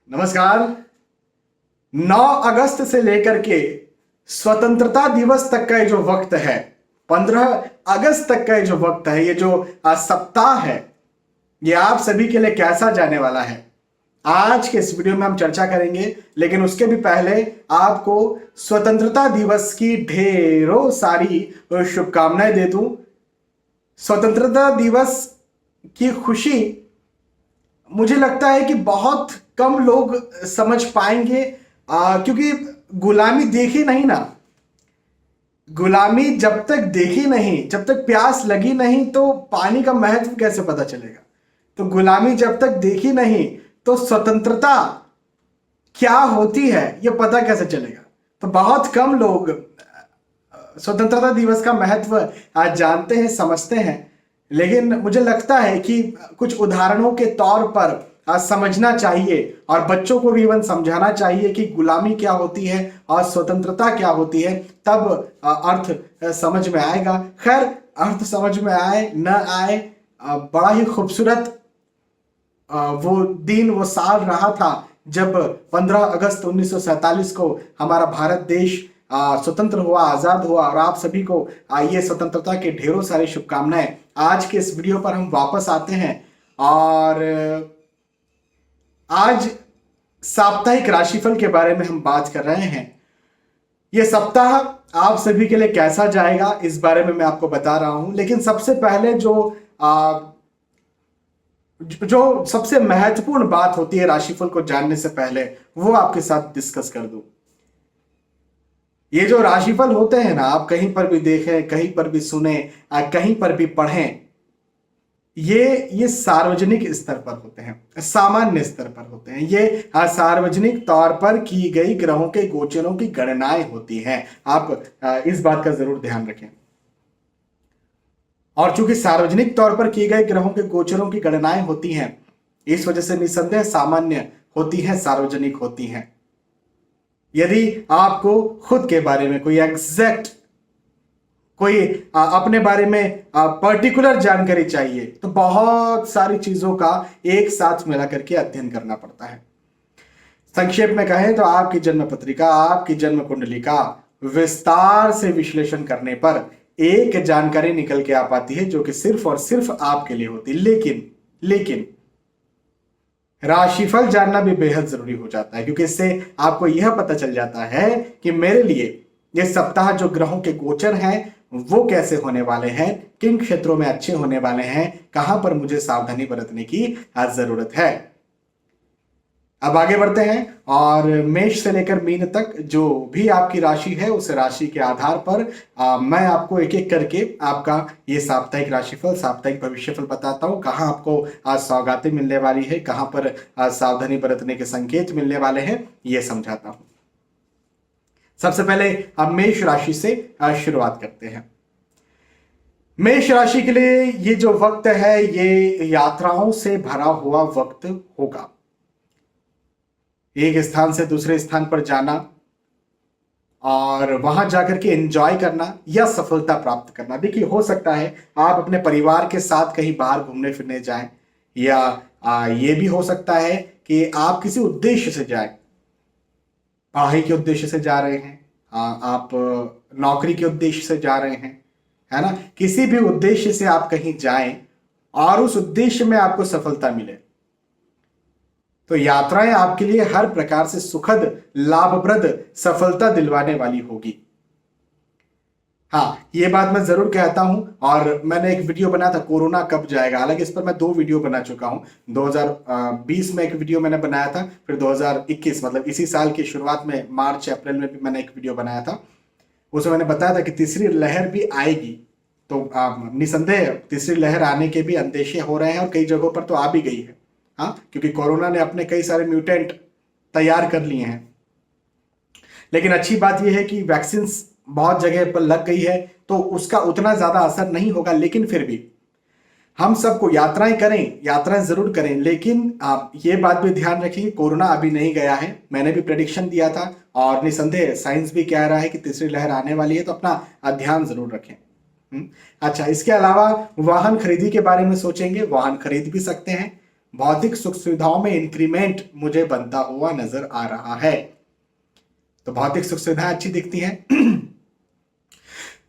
नमस्कार। 9 अगस्त से लेकर के स्वतंत्रता दिवस तक का ये जो वक्त है, 15 अगस्त तक का ये जो वक्त है, ये जो सप्ताह है, ये आप सभी के लिए कैसा जाने वाला है, आज के इस वीडियो में हम चर्चा करेंगे। लेकिन उसके भी पहले आपको स्वतंत्रता दिवस की ढेरों सारी शुभकामनाएं दे दूं। स्वतंत्रता दिवस की खुशी मुझे लगता है कि बहुत कम लोग समझ पाएंगे, क्योंकि गुलामी देखी नहीं ना। गुलामी जब तक देखी नहीं, जब तक प्यास लगी नहीं, तो पानी का महत्व कैसे पता चलेगा। तो गुलामी जब तक देखी नहीं तो स्वतंत्रता क्या होती है यह पता कैसे चलेगा। तो बहुत कम लोग स्वतंत्रता दिवस का महत्व आज जानते हैं, समझते हैं। लेकिन मुझे लगता है कि कुछ उदाहरणों के तौर पर समझना चाहिए और बच्चों को भी इवन समझाना चाहिए कि गुलामी क्या होती है और स्वतंत्रता क्या होती है, तब अर्थ समझ में आएगा। खैर, अर्थ समझ में आए न आए, बड़ा ही खूबसूरत वो दिन, वो साल रहा था जब 15 अगस्त 1947 को हमारा भारत देश स्वतंत्र हुआ, आजाद हुआ। और आप सभी को ये स्वतंत्रता के ढेरों सारी शुभकामनाएं। आज के इस वीडियो पर हम वापस आते हैं और आज साप्ताहिक राशिफल के बारे में हम बात कर रहे हैं। ये सप्ताह आप सभी के लिए कैसा जाएगा इस बारे में मैं आपको बता रहा हूं। लेकिन सबसे पहले जो सबसे महत्वपूर्ण बात होती है राशिफल को जानने से पहले, वो आपके साथ डिस्कस कर दूं। ये जो राशिफल होते हैं ना, आप कहीं पर भी देखें, कहीं पर भी सुने, कहीं पर भी पढ़ें, ये सार्वजनिक स्तर पर होते हैं, सामान्य स्तर पर होते हैं। ये सार्वजनिक तौर पर की गई ग्रहों के गोचरों की गणनाएं होती हैं। आप इस बात का जरूर ध्यान रखें। और चूंकि सार्वजनिक तौर पर की गई ग्रहों के गोचरों की गणनाएं होती हैं, इस वजह से निसंदेह सामान्य होती हैं, सार्वजनिक होती हैं। यदि आपको खुद के बारे में कोई एग्जैक्ट, कोई अपने बारे में पर्टिकुलर जानकारी चाहिए, तो बहुत सारी चीजों का एक साथ मिला करके अध्ययन करना पड़ता है। संक्षेप में कहें तो आपकी जन्म पत्रिका, आपकी जन्म कुंडली का विस्तार से विश्लेषण करने पर एक जानकारी निकल के आ पाती है, जो कि सिर्फ और सिर्फ आपके लिए होती है। लेकिन राशिफल जानना भी बेहद जरूरी हो जाता है, क्योंकि इससे आपको यह पता चल जाता है कि मेरे लिए ये सप्ताह जो ग्रहों के गोचर हैं वो कैसे होने वाले हैं, किन क्षेत्रों में अच्छे होने वाले हैं, कहां पर मुझे सावधानी बरतने की जरूरत है। अब आगे बढ़ते हैं और मेष से लेकर मीन तक जो भी आपकी राशि है, उस राशि के आधार पर मैं आपको एक एक करके आपका ये साप्ताहिक राशिफल, साप्ताहिक भविष्यफल बताता हूं। कहां आपको सौगातें मिलने वाली है, कहां पर सावधानी बरतने के संकेत मिलने वाले हैं, ये समझाता हूं। सबसे पहले हम मेष राशि से शुरुआत करते हैं। मेष राशि के लिए ये जो वक्त है, ये यात्राओं से भरा हुआ वक्त होगा। एक स्थान से दूसरे स्थान पर जाना और वहां जाकर के एंजॉय करना या सफलता प्राप्त करना। देखिए, हो सकता है आप अपने परिवार के साथ कहीं बाहर घूमने फिरने जाएं, या ये भी हो सकता है कि आप किसी उद्देश्य से जाएं, पढ़ाई के उद्देश्य से जा रहे हैं, आप नौकरी के उद्देश्य से जा रहे हैं, है ना। किसी भी उद्देश्य से आप कहीं जाएं और उस उद्देश्य में आपको सफलता मिले, तो यात्राएं आपके लिए हर प्रकार से सुखद, लाभप्रद, सफलता दिलवाने वाली होगी। हाँ, ये बात मैं जरूर कहता हूं। और मैंने एक वीडियो बनाया था, कोरोना कब जाएगा। हालांकि इस पर मैं 2 वीडियो बना चुका हूं। 2020 में एक वीडियो मैंने बनाया था, फिर 2021 मतलब इसी साल की शुरुआत में मार्च अप्रैल में भी मैंने एक वीडियो बनाया था। उसमें मैंने बताया था कि तीसरी लहर भी आएगी। तो निसंदेह तीसरी लहर आने के भी अंदेशे हो रहे हैं और कई जगहों पर तो आ भी गई है। हाँ, क्योंकि कोरोना ने अपने कई सारे म्यूटेंट तैयार कर लिए हैं। लेकिन अच्छी बात यह है कि वैक्सीन बहुत जगह पर लग गई है, तो उसका उतना ज्यादा असर नहीं होगा। लेकिन फिर भी हम सबको यात्राएं करें, यात्राएं जरूर करें। लेकिन आप ये बात भी ध्यान रखें कि कोरोना अभी नहीं गया है। मैंने भी प्रेडिक्शन दिया था और निसंदेह साइंस भी कह रहा है कि तीसरी लहर आने वाली है, तो अपना ध्यान जरूर रखें। अच्छा, इसके अलावा वाहन खरीदी के बारे में सोचेंगे, वाहन खरीद भी सकते हैं। भौतिक सुख सुविधाओं में इंक्रीमेंट मुझे बनता हुआ नजर आ रहा है। तो भौतिक सुख सुविधाएं अच्छी दिखती हैं।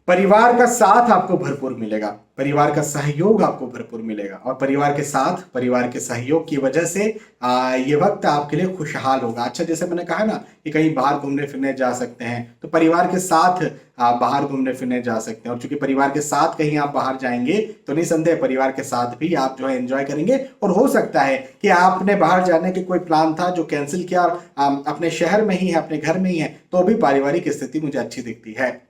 परिवार का साथ आपको भरपूर मिलेगा, परिवार का सहयोग आपको भरपूर मिलेगा, और परिवार के साथ, परिवार के सहयोग की वजह से ये वक्त आपके लिए खुशहाल होगा। अच्छा, जैसे मैंने कहा ना कि कहीं बाहर घूमने फिरने जा सकते हैं, तो परिवार के साथ बाहर घूमने फिरने जा सकते हैं। और चूंकि परिवार के साथ कहीं आप बाहर जाएंगे तो निसंदेह परिवार के साथ भी आप जो है एंजॉय करेंगे। और हो सकता है कि आपने बाहर जाने के कोई प्लान था जो कैंसिल किया और अपने शहर में ही है, अपने घर में ही है, तो भी पारिवारिक स्थिति मुझे अच्छी दिखती है।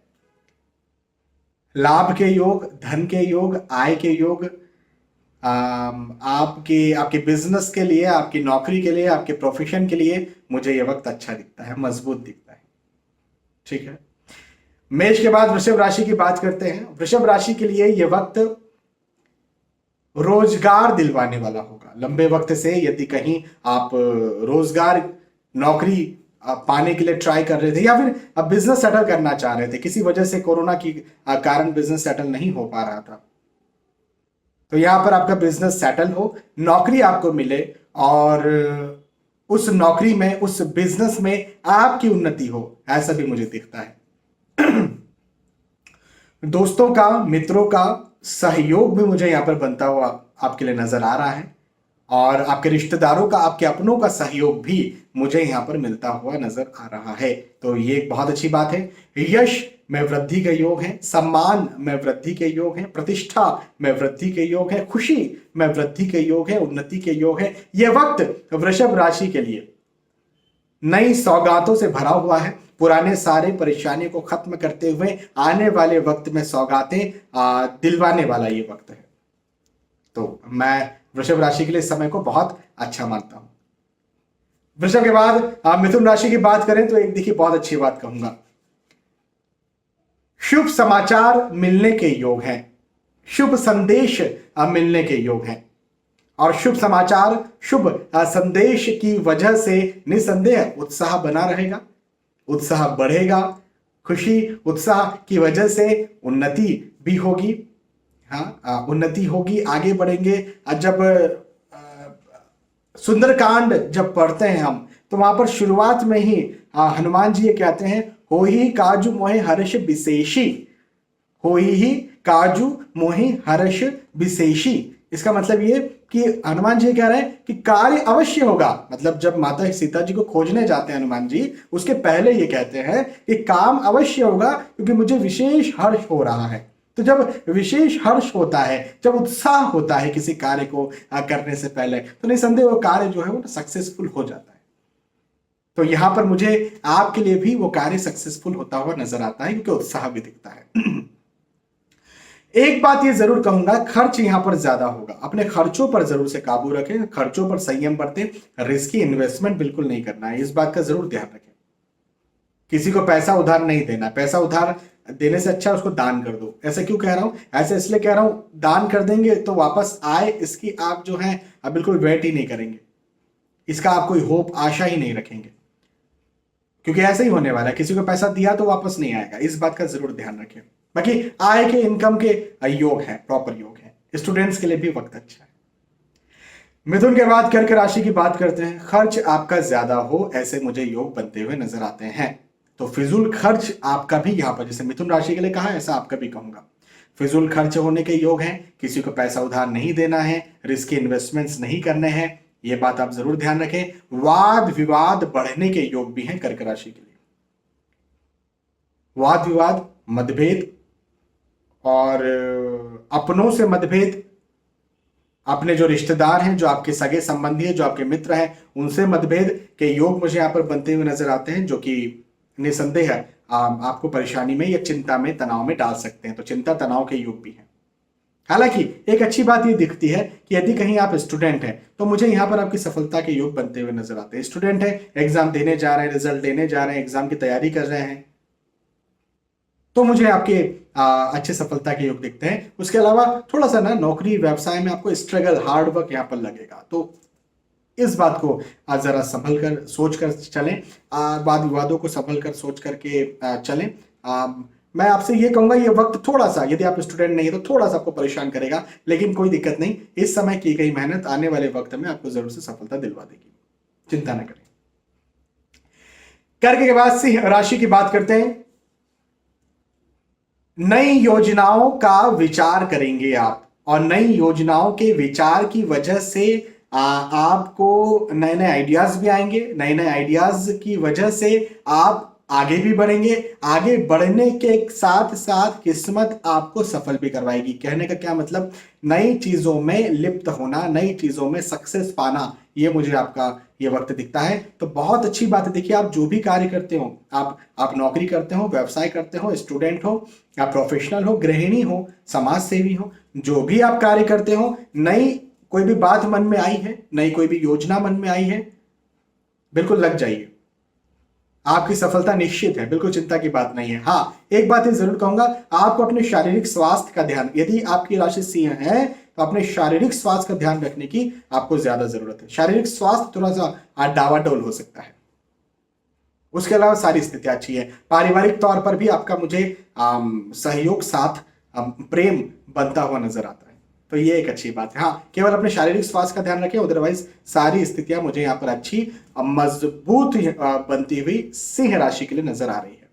लाभ के योग, धन के योग, आय के योग, आपके बिजनेस के लिए, आपकी नौकरी के लिए, आपके प्रोफेशन के लिए मुझे ये वक्त अच्छा दिखता है, मजबूत दिखता है। ठीक है, मेष के बाद वृषभ राशि की बात करते हैं। वृषभ राशि के लिए ये वक्त रोजगार दिलवाने वाला होगा। लंबे वक्त से यदि कहीं आप रोजगार, नौकरी पाने के लिए ट्राई कर रहे थे, या फिर अब बिजनेस सेटल करना चाह रहे थे, किसी वजह से कोरोना की कारण बिजनेस सेटल नहीं हो पा रहा था, तो यहां पर आपका बिजनेस सेटल हो, नौकरी आपको मिले, और उस नौकरी में, उस बिजनेस में आपकी उन्नति हो, ऐसा भी मुझे दिखता है। दोस्तों का, मित्रों का सहयोग भी मुझे यहां पर बनता हुआ आपके लिए नजर आ रहा है, और आपके रिश्तेदारों का, आपके अपनों का सहयोग भी मुझे यहां पर मिलता हुआ नजर आ रहा है। तो ये एक बहुत अच्छी बात है। यश में वृद्धि के योग है, सम्मान में वृद्धि के योग है, प्रतिष्ठा में वृद्धि के योग है, खुशी में वृद्धि के योग है, उन्नति के योग है। यह वक्त वृषभ राशि के लिए नई सौगातों से भरा हुआ है। पुराने सारे परेशानियों को खत्म करते हुए आने वाले वक्त में सौगातें दिलवाने वाला ये वक्त है। तो मैं वृषभ राशि के लिए इस समय को बहुत अच्छा मानता हूं। वृषभ के बाद मिथुन राशि की बात करें तो एक देखिए बहुत अच्छी बात कहूंगा, शुभ समाचार मिलने के योग हैं, शुभ संदेश मिलने के योग हैं, और शुभ समाचार, शुभ संदेश की वजह से निसंदेह उत्साह बना रहेगा, उत्साह बढ़ेगा, खुशी उत्साह की वजह से उन्नति भी होगी। हाँ, उन्नति होगी, आगे बढ़ेंगे। जब सुंदरकांड जब पढ़ते हैं हम, तो वहां पर शुरुआत में ही हनुमान जी ये कहते हैं, हो ही काजू मोहे हर्ष विशेषी, हो ही काजू मोहे हर्ष विशेषी। इसका मतलब ये कि हनुमान जी कह रहे हैं कि कार्य अवश्य होगा। मतलब जब माता सीता जी को खोजने जाते हैं हनुमान जी, उसके पहले ये कहते हैं कि काम अवश्य होगा, क्योंकि मुझे विशेष हर्ष हो रहा है। तो जब विशेष हर्ष होता है, जब उत्साह होता है किसी कार्य को करने से पहले, तो निसंदेह वो कार्य जो है वो सक्सेसफुल हो जाता है। तो यहां पर मुझे आपके लिए भी वो कार्य सक्सेसफुल होता हुआ नजर आता है, क्योंकि उत्साह भी दिखता है। एक बात ये जरूर कहूंगा, खर्च यहां पर ज्यादा होगा। अपने खर्चों पर जरूर से काबू रखें, खर्चों पर संयम बरतें, रिस्की इन्वेस्टमेंट बिल्कुल नहीं करना है, इस बात का जरूर ध्यान रखें। किसी को पैसा उधार नहीं देना, पैसा उधार देने से अच्छा उसको दान कर दो। ऐसे क्यों कह रहा हूं? ऐसे इसलिए कह रहा हूं, दान कर देंगे तो वापस आए इसकी आप जो है बिल्कुल वेट ही नहीं करेंगे, इसका आप कोई होप, आशा ही नहीं रखेंगे, क्योंकि ऐसे ही होने वाला है। किसी को पैसा दिया तो वापस नहीं आएगा, इस बात का जरूर ध्यान रखें। बाकी आय के, इनकम के योग है, प्रॉपर योग है। स्टूडेंट्स के लिए भी वक्त अच्छा है। मिथुन के बाद कर्क राशि की बात करते हैं। खर्च आपका ज्यादा हो, ऐसे मुझे योग बनते हुए नजर आते हैं। तो फिजूल खर्च आपका भी यहां पर, जैसे मिथुन राशि के लिए कहा, ऐसा आपका भी कहूंगा, फिजूल खर्च होने के योग हैं। किसी को पैसा उधार नहीं देना है, रिस्की इन्वेस्टमेंट्स नहीं करने हैं, ये बात आप जरूर ध्यान रखें। वाद विवाद बढ़ने के योग भी हैं कर्क राशि के लिए। वाद विवाद, मतभेद, और अपनों से मतभेद, अपने जो रिश्तेदार हैं, जो आपके सगे संबंधी हैं, जो आपके मित्र हैं, उनसे मतभेद के योग मुझे यहां पर बनते हुए नजर आते हैं, जो कि निसंदेह आपको परेशानी में या चिंता में, तनाव में डाल सकते हैं। तो चिंता तनाव के योग भी हैं। हालांकि एक अच्छी बात ये दिखती है कि यदि कहीं आप स्टूडेंट हैं तो मुझे यहां पर आपकी सफलता के योग बनते हुए नजर आते हैं। स्टूडेंट है, एग्जाम देने जा रहे हैं, रिजल्ट देने जा रहे हैं, एग्जाम की तैयारी कर रहे हैं, तो मुझे आपके अच्छे सफलता के योग दिखते हैं। उसके अलावा थोड़ा सा ना नौकरी व्यवसाय में आपको स्ट्रगल, हार्ड वर्क यहाँ पर लगेगा, तो इस बात को जरा संभल कर सोच कर चलें, वाद विवादों को संभल कर सोच करके चलें। मैं आपसे ये कहूंगा ये वक्त थोड़ा सा, यदि आप स्टूडेंट नहीं है तो थोड़ा सा आपको परेशान करेगा, लेकिन कोई दिक्कत नहीं, इस समय की गई मेहनत आने वाले वक्त में आपको जरूर से सफलता दिलवा देगी, चिंता न करें। कर्क के बाद सिंह राशि की बात करते हैं। नई योजनाओं का विचार करेंगे आप, और नई योजनाओं के विचार की वजह से आपको नए नए आइडियाज भी आएंगे। नए नए आइडियाज की वजह से आप आगे भी बढ़ेंगे। आगे बढ़ने के साथ साथ किस्मत आपको सफल भी करवाएगी। कहने का क्या मतलब, नई चीजों में लिप्त होना, नई चीजों में सक्सेस पाना, ये मुझे आपका ये वक्त दिखता है। तो बहुत अच्छी बात है। देखिए, आप जो भी कार्य करते हो, आप नौकरी करते हो, व्यवसाय करते हो, स्टूडेंट हो, आप प्रोफेशनल हो, गृहिणी हो, समाज सेवी हो, जो भी आप कार्य करते हो, नई कोई भी बात मन में आई है, नई कोई भी योजना मन में आई है, बिल्कुल लग जाइए, आपकी सफलता निश्चित है, बिल्कुल चिंता की बात नहीं है। हाँ, एक बात ये जरूर कहूंगा, आपको अपने शारीरिक स्वास्थ्य का ध्यान, यदि आपकी राशि सिंह है तो अपने शारीरिक स्वास्थ्य का ध्यान रखने की आपको ज्यादा जरूरत है। शारीरिक स्वास्थ्य थोड़ा सा डावाडोल हो सकता है, उसके अलावा सारी स्थिति अच्छी है। पारिवारिक तौर पर भी आपका मुझे सहयोग, साथ, प्रेम बनता हुआ नजर आता है, तो ये एक अच्छी बात है। हाँ, केवल अपने शारीरिक स्वास्थ्य का ध्यान रखें, अदरवाइज सारी स्थितियां मुझे यहां पर अच्छी मजबूत बनती हुई सिंह राशि के लिए नजर आ रही है।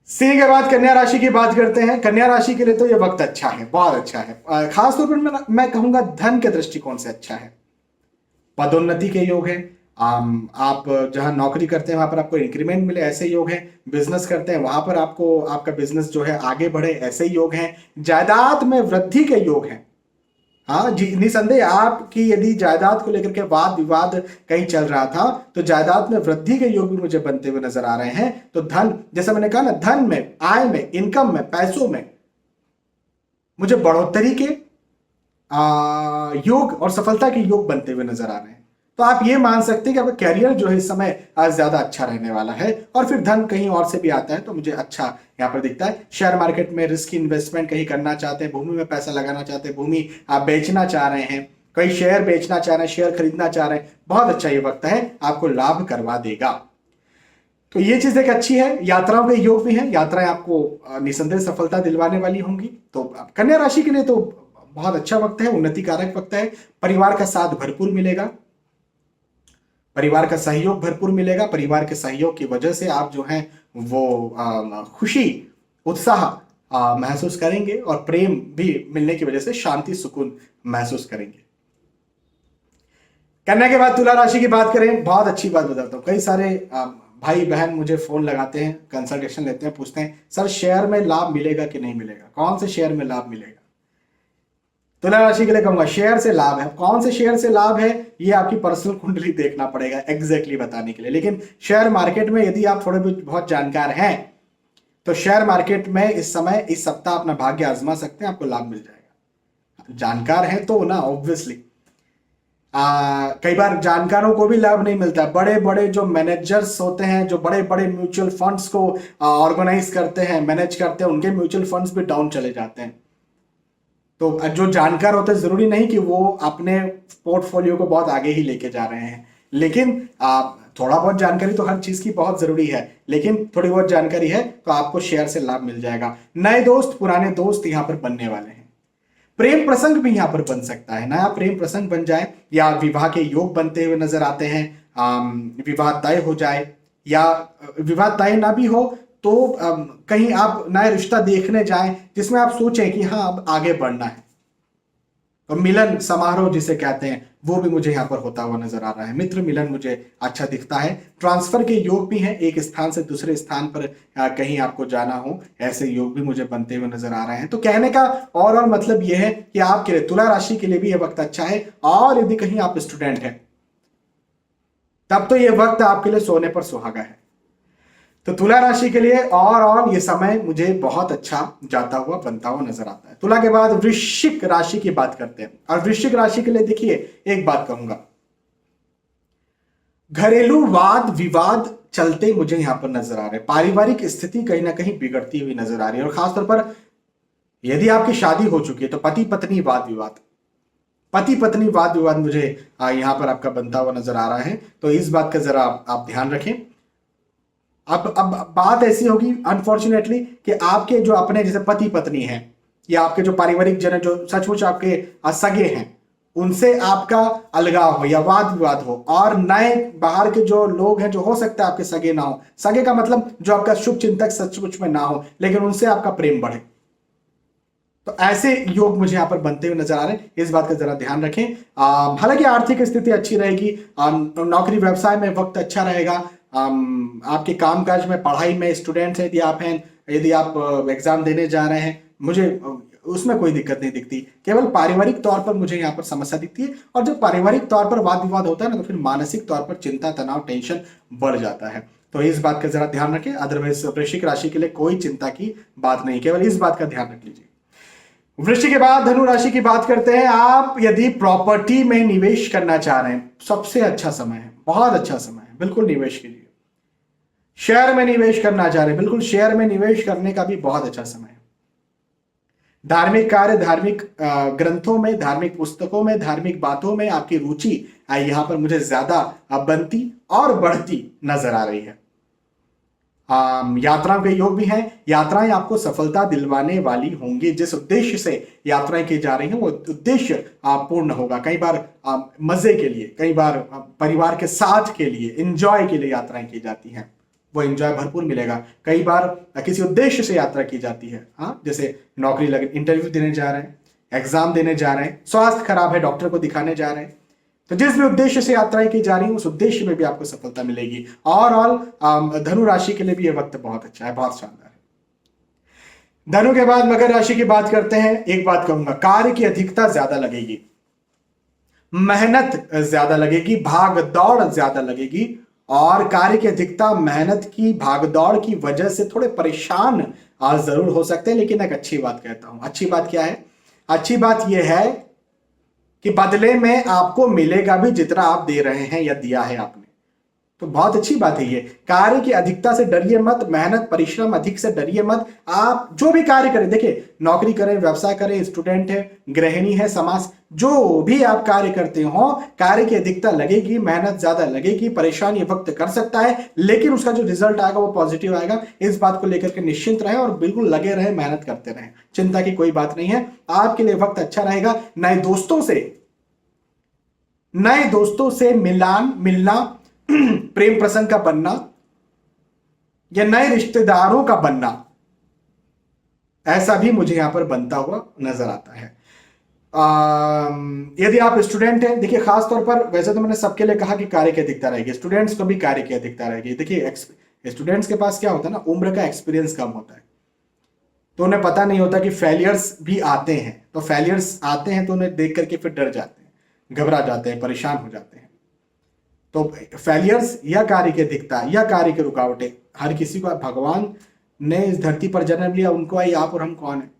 सिंह के बाद कन्या राशि की बात करते हैं। कन्या राशि के लिए तो ये वक्त अच्छा है, बहुत अच्छा है। खासतौर पर मैं कहूंगा धन के दृष्टिकोण से अच्छा है। पदोन्नति के योग है। आप जहां नौकरी करते हैं वहां पर आपको इंक्रीमेंट मिले, ऐसे योग हैं। बिजनेस करते हैं वहां पर आपको आपका बिजनेस जो है आगे बढ़े, ऐसे योग हैं। जायदाद में वृद्धि के योग हैं। हाँ जी, निसंदेह आपकी यदि जायदाद को लेकर के वाद विवाद कहीं चल रहा था तो जायदाद में वृद्धि के योग भी मुझे बनते हुए नजर आ रहे हैं। तो धन, जैसा मैंने कहा ना, धन में, आय में, इनकम में, पैसों में मुझे बढ़ोतरी के योग और सफलता के योग बनते हुए नजर आ रहे हैं। तो आप ये मान सकते हैं कि आपका कैरियर जो है इस समय ज्यादा अच्छा रहने वाला है। और फिर धन कहीं और से भी आता है तो मुझे अच्छा यहाँ पर दिखता है। शेयर मार्केट में रिस्क इन्वेस्टमेंट कहीं करना चाहते हैं, भूमि में पैसा लगाना चाहते हैं, भूमि आप बेचना चाह रहे हैं, कई शेयर बेचना चाह रहे हैं, शेयर खरीदना चाह रहे हैं, बहुत अच्छा ये वक्त है, आपको लाभ करवा देगा। तो ये चीज एक अच्छी है। यात्राओं के योग भी हैं, यात्राएं आपको निसंदेह सफलता दिलवाने वाली होंगी। तो कन्या राशि के लिए तो बहुत अच्छा वक्त है, उन्नति कारक वक्त है। परिवार का साथ भरपूर मिलेगा, परिवार का सहयोग भरपूर मिलेगा। परिवार के सहयोग की वजह से आप जो हैं वो खुशी, उत्साह महसूस करेंगे, और प्रेम भी मिलने की वजह से शांति, सुकून महसूस करेंगे। कन्या के बाद तुला राशि की बात करें, बहुत अच्छी बात बताता हूं। कई सारे भाई बहन मुझे फोन लगाते हैं, कंसल्टेशन लेते हैं, पूछते हैं सर शेयर में लाभ मिलेगा कि नहीं मिलेगा, कौन से शेयर में लाभ मिलेगा। तुला राशि के लिए कहूंगा शेयर से लाभ है। कौन से शेयर से लाभ है ये आपकी पर्सनल कुंडली देखना पड़ेगा एग्जैक्टली बताने के लिए। लेकिन शेयर मार्केट में यदि आप थोड़े बहुत जानकार हैं तो शेयर मार्केट में इस समय, इस सप्ताह अपना भाग्य आजमा सकते हैं, आपको लाभ मिल जाएगा। जानकार है तो ना, ऑब्वियसली कई बार जानकारों को भी लाभ नहीं मिलता। बड़े बड़े जो मैनेजर्स होते हैं, जो बड़े बड़े म्यूचुअल फंड्स को ऑर्गेनाइज करते हैं, मैनेज करते हैं, उनके म्यूचुअल फंड्स भी डाउन चले जाते हैं। तो जो जानकार होते हैं जरूरी नहीं कि वो अपने पोर्टफोलियो को बहुत आगे ही लेके जा रहे हैं, लेकिन थोड़ा बहुत जानकारी तो हर चीज की बहुत जरूरी है। लेकिन थोड़ी बहुत जानकारी है तो आपको शेयर से लाभ मिल जाएगा। नए दोस्त, पुराने दोस्त यहां पर बनने वाले हैं। प्रेम प्रसंग भी यहां पर बन सकता है, नया प्रेम प्रसंग बन जाए, या विवाह के योग बनते हुए नजर आते हैं। विवाह तय हो जाए, या विवाह तय ना भी हो तो कहीं आप नया रिश्ता देखने जाएं जिसमें आप सोचें कि हाँ अब आगे बढ़ना है। तो मिलन समारोह जिसे कहते हैं वो भी मुझे यहाँ पर होता हुआ नजर आ रहा है। मित्र मिलन मुझे अच्छा दिखता है। ट्रांसफर के योग भी हैं, एक स्थान से दूसरे स्थान पर कहीं आपको जाना हो, ऐसे योग भी मुझे बनते हुए नजर आ रहे हैं। तो कहने का और मतलब यह है कि आपके लिए, तुला राशि के लिए भी यह वक्त अच्छा है। और यदि कहीं आप स्टूडेंट हैं तब तो यह वक्त आपके लिए सोने पर सुहागा है। तो तुला राशि के लिए और ये समय मुझे बहुत अच्छा जाता हुआ, बनता हुआ नजर आता है। तुला के बाद वृश्चिक राशि की बात करते हैं। और वृश्चिक राशि के लिए देखिए, एक बात कहूंगा, घरेलू वाद विवाद चलते मुझे यहां पर नजर आ रहे हैं। पारिवारिक स्थिति कहीं ना कहीं बिगड़ती हुई नजर आ रही है। और खासतौर पर यदि आपकी शादी हो चुकी है तो पति पत्नी वाद विवाद, पति पत्नी वाद विवाद मुझे यहां पर आपका बनता हुआ नजर आ रहा है। तो इस बात का जरा आप ध्यान रखें। अब बात ऐसी होगी अनफॉर्चुनेटली कि आपके जो अपने जैसे पति पत्नी हैं या आपके जो पारिवारिक जन जो सचमुच आपके सगे हैं, उनसे आपका अलगाव हो या वाद विवाद हो, और नए बाहर के जो लोग हैं जो हो सकता है आपके सगे ना हो, सगे का मतलब जो आपका शुभ चिंतक सचमुच में ना हो, लेकिन उनसे आपका प्रेम बढ़े, तो ऐसे योग मुझे यहां पर बनते हुए नजर आ रहे हैं। इस बात का जरा ध्यान रखें। हालांकि आर्थिक स्थिति अच्छी रहेगी, नौकरी व्यवसाय में वक्त अच्छा रहेगा, आपके कामकाज में, पढ़ाई में, स्टूडेंट्स यदि आप हैं, यदि आप एग्जाम देने जा रहे हैं, मुझे उसमें कोई दिक्कत नहीं दिखती। केवल पारिवारिक तौर पर मुझे यहाँ पर समस्या दिखती है, और जब पारिवारिक तौर पर वाद विवाद होता है ना, तो फिर मानसिक तौर पर चिंता, तनाव, टेंशन बढ़ जाता है। तो इस बात का जरा ध्यान रखें। अदरवाइज वृश्चिक राशि के लिए कोई चिंता की बात नहीं, केवल इस बात का ध्यान रख लीजिए। वृश्चिक के बाद धनु राशि की बात करते हैं। आप यदि प्रॉपर्टी में निवेश करना चाह रहे हैं, सबसे अच्छा समय है, बहुत अच्छा समय है, बिल्कुल निवेश कीजिए। शेयर में निवेश करना चाह रहे हैं, बिल्कुल शेयर में निवेश करने का भी बहुत अच्छा समय है। धार्मिक कार्य, धार्मिक ग्रंथों में, धार्मिक पुस्तकों में, धार्मिक बातों में आपकी रुचि यहां पर मुझे ज्यादा बनती और बढ़ती नजर आ रही है। यात्राओं के योग भी हैं। यात्राएं आपको सफलता दिलवाने वाली होंगी। जिस उद्देश्य से यात्राएं की जा रही हैं वो उद्देश्य पूर्ण होगा। कई बार मजे के लिए, कई बार परिवार के साथ के लिए, एंजॉय के लिए यात्राएं की जाती हैं, वो एंजॉय भरपूर मिलेगा। कई बार किसी उद्देश्य से यात्रा की जाती है, हाँ, जैसे नौकरी लगे, इंटरव्यू देने जा रहे हैं, एग्जाम देने जा रहे हैं, स्वास्थ्य खराब है, डॉक्टर को दिखाने जा रहे हैं, तो जिस भी उद्देश्य से यात्राएं की जा रही है उस उद्देश्य में भी आपको सफलता मिलेगी। और धनु राशि के लिए भी यह वक्त बहुत अच्छा है, बहुत शानदार है। धनु के बाद मकर राशि की बात करते हैं। एक बात कहूंगा, कार्य की अधिकता ज्यादा लगेगी, मेहनत ज्यादा लगेगी, भाग दौड़ ज्यादा लगेगी, और कार्य की अधिकता, मेहनत की, भाग दौड़ की वजह से थोड़े परेशान जरूर हो सकते हैं। लेकिन एक अच्छी बात कहता हूं। अच्छी बात क्या है? अच्छी बात यह है कि बदले में आपको मिलेगा भी जितना आप दे रहे हैं या दिया है आपने, तो बहुत अच्छी बात है ये। कार्य की अधिकता से डरिए मत, मेहनत परिश्रम अधिक से डरिए मत। आप जो भी कार्य करें, देखिए नौकरी करें, व्यवसाय करें, स्टूडेंट है, गृहिणी है, समाज, जो भी आप कार्य करते हो, कार्य की अधिकता लगेगी, मेहनत ज्यादा लगेगी, परेशानी वक्त कर सकता है, लेकिन उसका जो रिजल्ट आएगा वो पॉजिटिव आएगा। इस बात को लेकर के निश्चिंत रहें और बिल्कुल लगे रहें, मेहनत करते रहें, चिंता की कोई बात नहीं है। आपके लिए वक्त अच्छा रहेगा। नए दोस्तों से मिलना, प्रेम प्रसंग का बनना या नए रिश्तेदारों का बनना, ऐसा भी मुझे यहां पर बनता हुआ नजर आता है। यदि आप स्टूडेंट हैं, देखिए खास तौर पर, वैसे तो मैंने सबके लिए कहा कि कार्य की अधिकता रहेगी, स्टूडेंट्स को भी कार्य की अधिकता रहेगी। देखिए स्टूडेंट्स के पास क्या होता है ना, उम्र का एक्सपीरियंस कम होता है, तो उन्हें पता नहीं होता कि फेलियर्स भी आते हैं। तो फेलियर्स आते हैं तो उन्हें देख करके फिर डर जाते हैं, घबरा जाते हैं, परेशान हो जाते हैं। तो फेलियर्स या कार्य की अधिकता या कार्य की रुकावटें, हर किसी को, भगवान ने इस धरती पर जन्म लिया, उनको आई, आप और हम कौन है?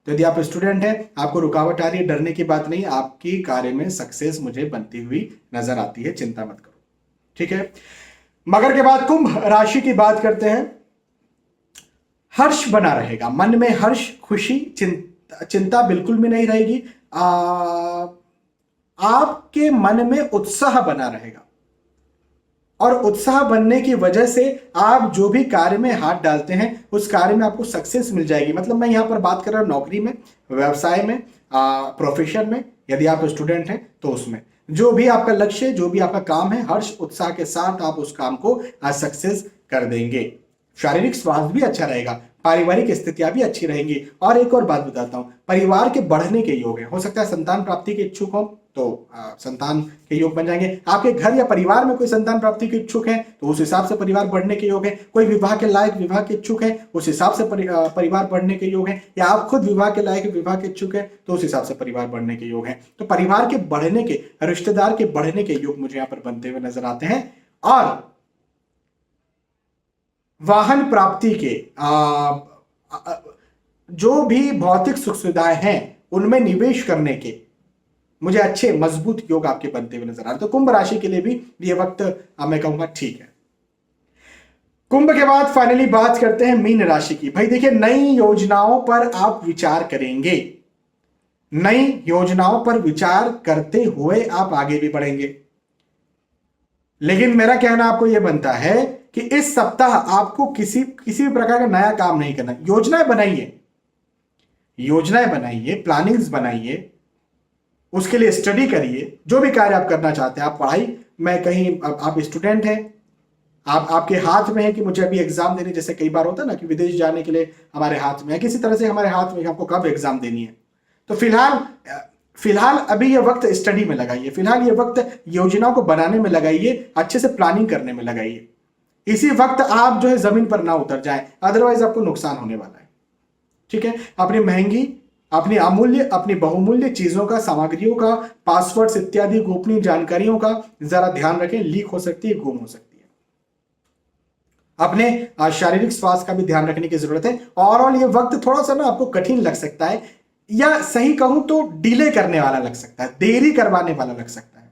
तो यदि आप स्टूडेंट हैं, आपको रुकावट आ रही है, डरने की बात नहीं, आपकी कार्य में सक्सेस मुझे बनती हुई नजर आती है, चिंता मत करो, ठीक है। मगर के बाद कुंभ राशि की बात करते हैं। हर्ष बना रहेगा, मन में हर्ष, खुशी, चिंता बिल्कुल भी नहीं रहेगी। आपके मन में उत्साह बना रहेगा, और उत्साह बनने की वजह से आप जो भी कार्य में हाथ डालते हैं उस कार्य में आपको सक्सेस मिल जाएगी। मतलब मैं यहां पर बात कर रहा हूं नौकरी में, व्यवसाय में, प्रोफेशन में, यदि आप स्टूडेंट हैं तो उसमें जो भी आपका लक्ष्य, जो भी आपका काम है, हर्ष उत्साह के साथ आप उस काम को सक्सेस कर देंगे। शारीरिक स्वास्थ्य भी अच्छा रहेगा, पारिवारिक स्थितियां भी अच्छी रहेंगी। और एक और बात बताता हूं, परिवार के बढ़ने के योग है, हो सकता है संतान प्राप्ति के इच्छुक हो तो संतान के योग बन जाएंगे। आपके घर या परिवार में कोई संतान प्राप्ति के इच्छुक है तो उस हिसाब से परिवार बढ़ने के योग है। कोई विवाह के लायक, विवाह के इच्छुक है, उस हिसाब से परिवार बढ़ने के योग है। या आप खुद विवाह के लायक, विवाह के इच्छुक है तो उस हिसाब से परिवार बढ़ने के योग है। तो परिवार के बढ़ने के, रिश्तेदार के बढ़ने के योग मुझे यहां पर बनते हुए नजर आते हैं। और वाहन प्राप्ति के, जो भी भौतिक सुख सुविधाएं हैं उनमें निवेश करने के मुझे अच्छे मजबूत योग आपके बनते हुए नजर आ रहे। तो कुंभ राशि के लिए भी ये वक्त मैं कहूंगा ठीक है। कुंभ के बाद फाइनली बात करते हैं मीन राशि की। भाई देखिए, नई योजनाओं पर आप विचार करेंगे, नई योजनाओं पर विचार करते हुए आप आगे भी बढ़ेंगे। लेकिन मेरा कहना आपको यह बनता है कि इस सप्ताह आपको किसी भी प्रकार का नया काम नहीं करना। योजनाएं बनाइए, प्लानिंग्स बनाइए, उसके लिए स्टडी करिए। जो भी कार्य आप करना चाहते हैं, आप पढ़ाई में कहीं आप स्टूडेंट हैं, आपके हाथ में है कि मुझे अभी एग्जाम देनी, जैसे कई बार होता है ना कि विदेश जाने के लिए हमारे हाथ में है, किसी तरह से हमारे हाथ में हमको कब एग्जाम देनी है। तो फिलहाल अभी ये वक्त स्टडी में लगाइए, फिलहाल ये वक्त योजनाओं को बनाने में लगाइए, अच्छे से प्लानिंग करने में लगाइए। इसी वक्त आप जो है जमीन पर ना उतर जाएं, अदरवाइज आपको नुकसान होने वाला है। ठीक है, अपनी महंगी, अपनी अमूल्य, अपनी बहुमूल्य चीजों का, सामग्रियों का, पासवर्ड्स इत्यादि गोपनीय जानकारियों का जरा ध्यान रखें, लीक हो सकती है, गुम हो सकती है। अपने शारीरिक स्वास्थ्य का भी ध्यान रखने की जरूरत है। ओवरऑल ये वक्त थोड़ा सा ना आपको कठिन लग सकता है, या सही कहूं तो डिले करने वाला लग सकता है, देरी करवाने वाला लग सकता है।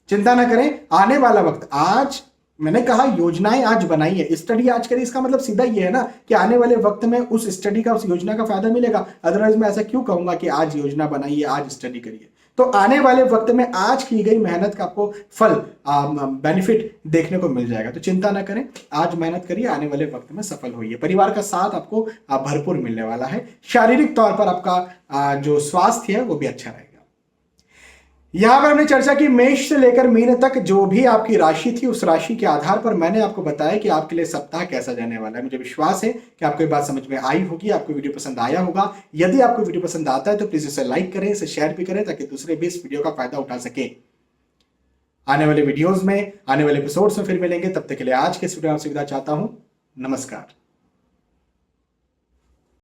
चिंता ना करें, आने वाला वक्त, आज मैंने कहा योजनाएं आज बनाइए, स्टडी आज करिए, इसका मतलब सीधा ये है ना कि आने वाले वक्त में उस स्टडी का, उस योजना का फायदा मिलेगा। अदरवाइज मैं ऐसा क्यों कहूंगा कि आज योजना बनाइए, आज स्टडी करिए। तो आने वाले वक्त में आज की गई मेहनत का आपको फल, बेनिफिट देखने को मिल जाएगा। तो चिंता ना करें, आज मेहनत करिए, आने वाले वक्त में सफल होइए। परिवार का साथ आपको भरपूर मिलने वाला है। शारीरिक तौर पर आपका जो स्वास्थ्य है वो भी अच्छा रहेगा। यहां पर हमने चर्चा की मेष से लेकर मीन तक जो भी आपकी राशि थी, उस राशि के आधार पर मैंने आपको बताया कि आपके लिए सप्ताह कैसा जाने वाला है। मुझे विश्वास है कि आपको ये बात समझ में आई होगी, आपको वीडियो पसंद आया होगा। यदि आपको वीडियो पसंद आता है तो प्लीज इसे लाइक करें, इसे शेयर भी करें, ताकि दूसरे भी इस वीडियो का फायदा उठा सके। आने वाले वीडियोज में, आने वाले एपिसोड्स में फिर मिलेंगे। तब तक के लिए आज के इस वीडियो में आपसे विदा चाहता हूं। नमस्कार।